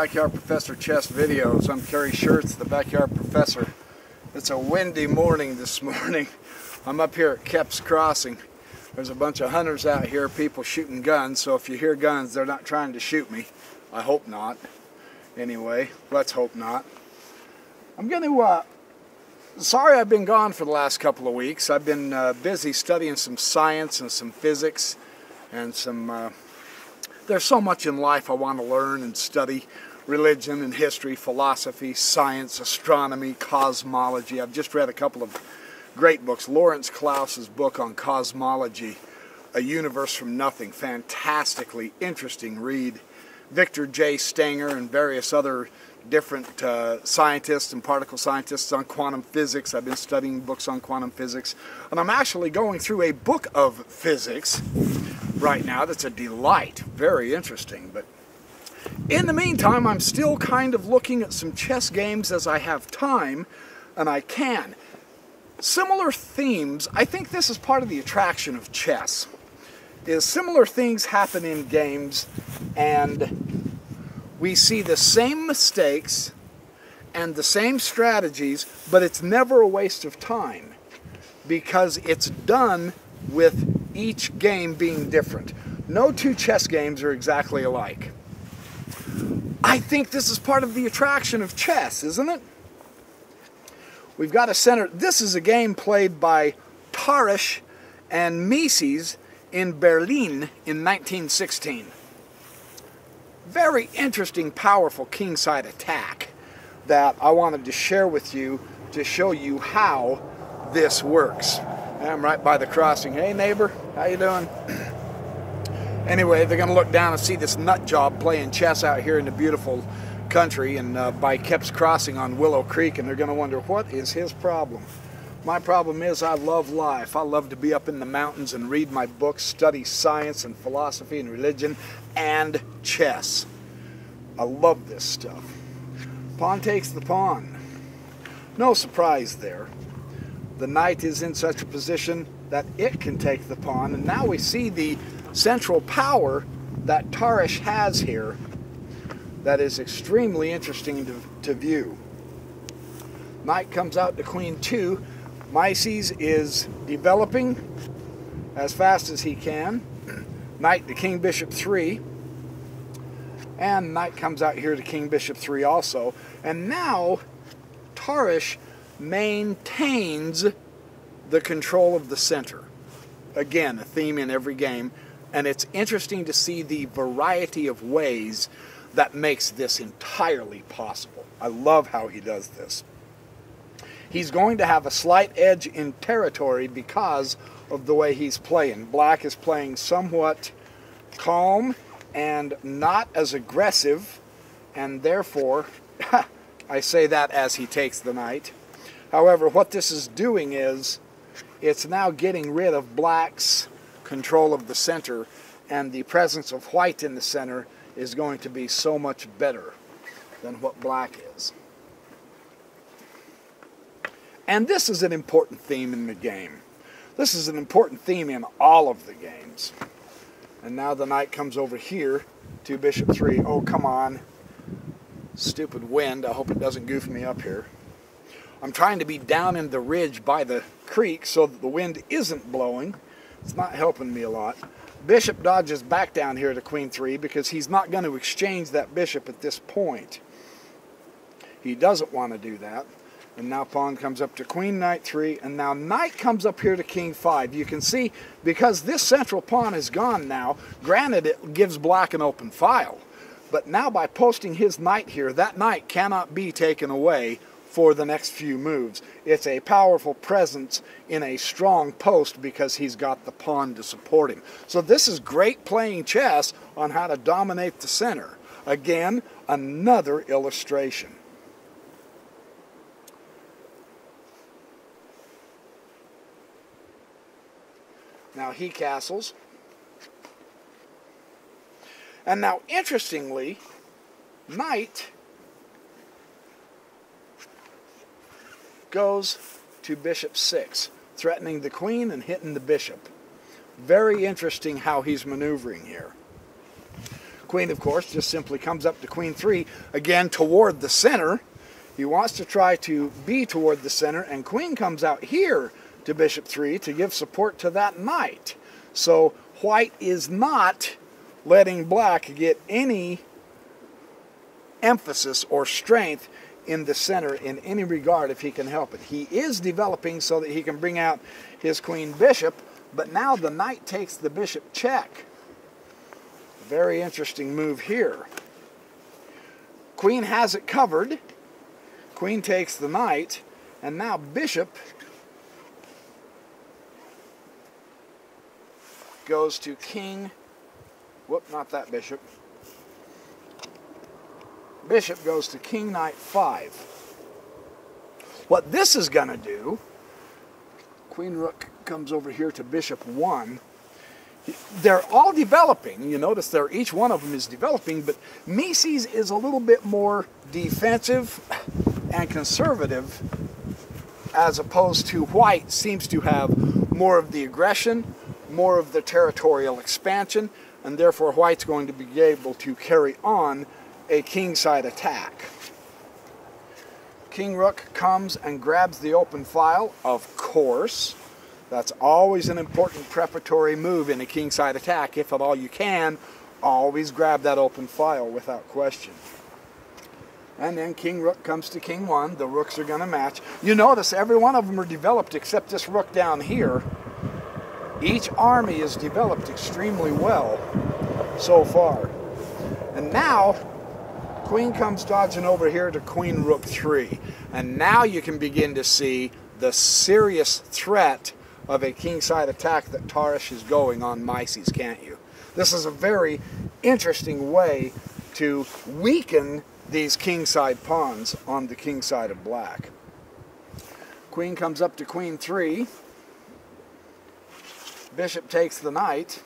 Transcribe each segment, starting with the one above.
Backyard Professor Chess videos. I'm Kerry Schertz, the Backyard Professor. It's a windy morning this morning. I'm up here at Kep's Crossing. There's a bunch of hunters out here, people shooting guns, so if you hear guns, they're not trying to shoot me. I hope not. Anyway, let's hope not. I'm going to, sorry I've been gone for the last couple of weeks. I've been busy studying some science and some physics and some, there's so much in life I want to learn and study. Religion and history, philosophy, science, astronomy, cosmology. I've just read a couple of great books. Lawrence Klaus's book on cosmology, A Universe from Nothing. Fantastically interesting read. Victor J. Stenger and various other different scientists and particle scientists on quantum physics. I've been studying books on quantum physics. And I'm actually going through a book of physics right now that's a delight. Very interesting. But in the meantime, I'm still kind of looking at some chess games as I have time and I can. Similar themes, I think this is part of the attraction of chess, is similar things happen in games and we see the same mistakes and the same strategies, but it's never a waste of time because it's done with each game being different. No two chess games are exactly alike. I think this is part of the attraction of chess, isn't it? We've got a center. This is a game played by Tarrasch and Mises in Berlin in 1916. Very interesting, powerful kingside attack that I wanted to share with you to show you how this works. I'm right by the crossing. Hey neighbor, how you doing? Anyway, they're going to look down and see this nut job playing chess out here in the beautiful country and by Kep's Crossing on Willow Creek, and they're going to wonder, what is his problem? My problem is I love life. I love to be up in the mountains and read my books, study science and philosophy and religion and chess. I love this stuff. Pawn takes the pawn. No surprise there. The knight is in such a position that it can take the pawn, and now we see the central power that Tarrasch has here that is extremely interesting to view. Knight comes out to queen 2. Mises is developing as fast as he can. Knight to king bishop 3. And knight comes out here to king bishop 3 also. And now Tarrasch maintains the control of the center. Again, a theme in every game. And it's interesting to see the variety of ways that makes this entirely possible. I love how he does this. He's going to have a slight edge in territory because of the way he's playing. Black is playing somewhat calm and not as aggressive, and therefore, I say that as he takes the knight. However, what this is doing is, it's now getting rid of Black's control of the center, and the presence of white in the center is going to be so much better than what Black is. And this is an important theme in the game. This is an important theme in all of the games. And now the knight comes over here to bishop 3. Oh, come on. Stupid wind. I hope it doesn't goof me up here. I'm trying to be down in the ridge by the creek so that the wind isn't blowing. It's not helping me a lot. Bishop dodges back down here to queen 3 because he's not going to exchange that bishop at this point. He doesn't want to do that. And now pawn comes up to queen knight 3, and now knight comes up here to king 5. You can see, because this central pawn is gone now, granted it gives Black an open file, but now by posting his knight here, that knight cannot be taken away for the next few moves. It's a powerful presence in a strong post because he's got the pawn to support him. So this is great playing chess on how to dominate the center. Again, another illustration. Now he castles. And now, interestingly, knight goes to bishop 6, threatening the queen and hitting the bishop. Very interesting how he's maneuvering here. Queen, of course, just simply comes up to queen 3, again toward the center. He wants to try to be toward the center, and queen comes out here to bishop 3 to give support to that knight. So white is not letting black get any emphasis or strength in the center in any regard if he can help it. He is developing so that he can bring out his queen bishop, but now the knight takes the bishop check. Very interesting move here. Queen has it covered. Queen takes the knight, and now bishop goes to king. Whoop, not that bishop. Bishop goes to king knight 5. What this is going to do, queen rook comes over here to bishop 1. They're all developing. You notice each one of them is developing, but Mises is a little bit more defensive and conservative, as opposed to white seems to have more of the aggression, more of the territorial expansion, and therefore white's going to be able to carry on a kingside attack. King rook comes and grabs the open file, of course. That's always an important preparatory move in a kingside attack. If at all you can, always grab that open file without question. And then king rook comes to king 1. The rooks are going to match. You notice every one of them are developed except this rook down here. Each army is developed extremely well so far. And now queen comes dodging over here to queen rook 3. And now you can begin to see the serious threat of a kingside attack that Tarrasch is going on Mises, can't you? This is a very interesting way to weaken these kingside pawns on the king side of black. Queen comes up to queen 3. Bishop takes the knight.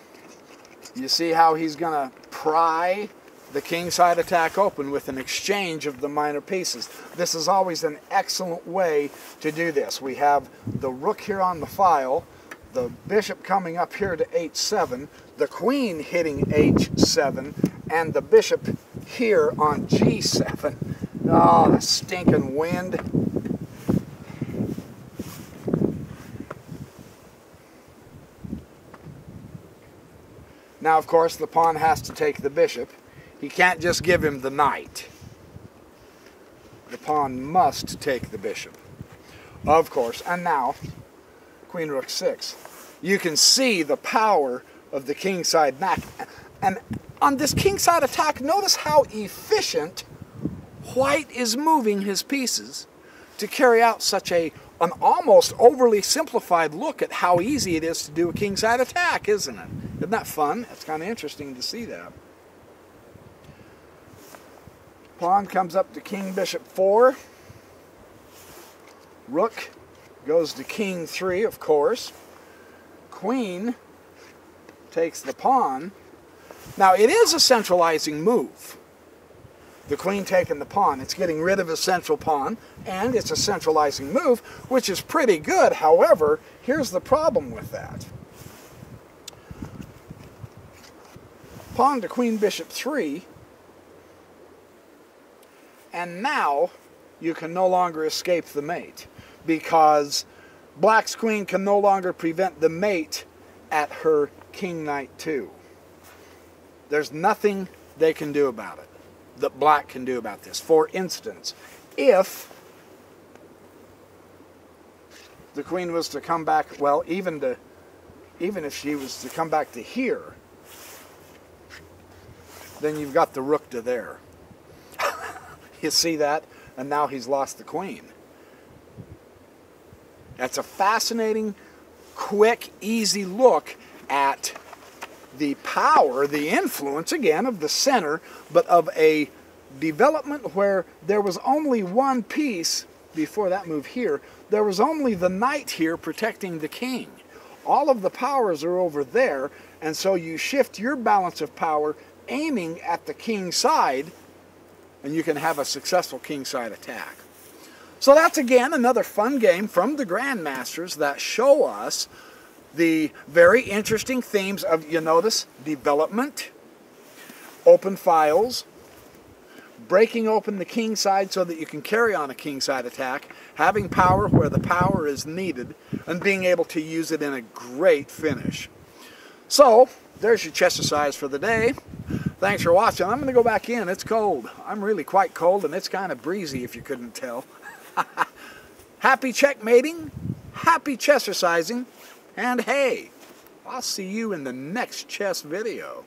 You see how he's going to pry the kingside attack open with an exchange of the minor pieces. This is always an excellent way to do this. We have the rook here on the file, the bishop coming up here to h7, the queen hitting h7, and the bishop here on g7. Oh, the stinking wind. Now, of course, the pawn has to take the bishop. He can't just give him the knight. The pawn must take the bishop, of course. And now, queen rook 6. You can see the power of the kingside knack. And on this kingside attack, notice how efficient white is moving his pieces to carry out such an almost overly simplified look at how easy it is to do a kingside attack, isn't it? Isn't that fun? It's kind of interesting to see that. Pawn comes up to king bishop 4. Rook goes to king 3, of course. Queen takes the pawn. Now, it is a centralizing move. The queen taking the pawn. It's getting rid of a central pawn, and it's a centralizing move, which is pretty good. However, here's the problem with that. Pawn to queen bishop 3. And now you can no longer escape the mate, because black's queen can no longer prevent the mate at her king knight 2. There's nothing they can do about it, that black can do about this. For instance, if the queen was to come back, well, even if she was to come back to here, then you've got the rook to there. You see that? And now he's lost the queen. That's a fascinating, quick, easy look at the power, the influence, again, of the center, but of a development where there was only one piece before that move here. There was only the knight here protecting the king. All of the powers are over there, and so you shift your balance of power aiming at the king side, and you can have a successful kingside attack. So that's, again, another fun game from the Grandmasters that show us the very interesting themes of, you notice, development, open files, breaking open the kingside so that you can carry on a kingside attack, having power where the power is needed, and being able to use it in a great finish. So, there's your chest exercise for the day. Thanks for watching. I'm going to go back in. It's cold. I'm really quite cold, and it's kind of breezy if you couldn't tell. Happy checkmating, happy chest exercising, and hey, I'll see you in the next chess video.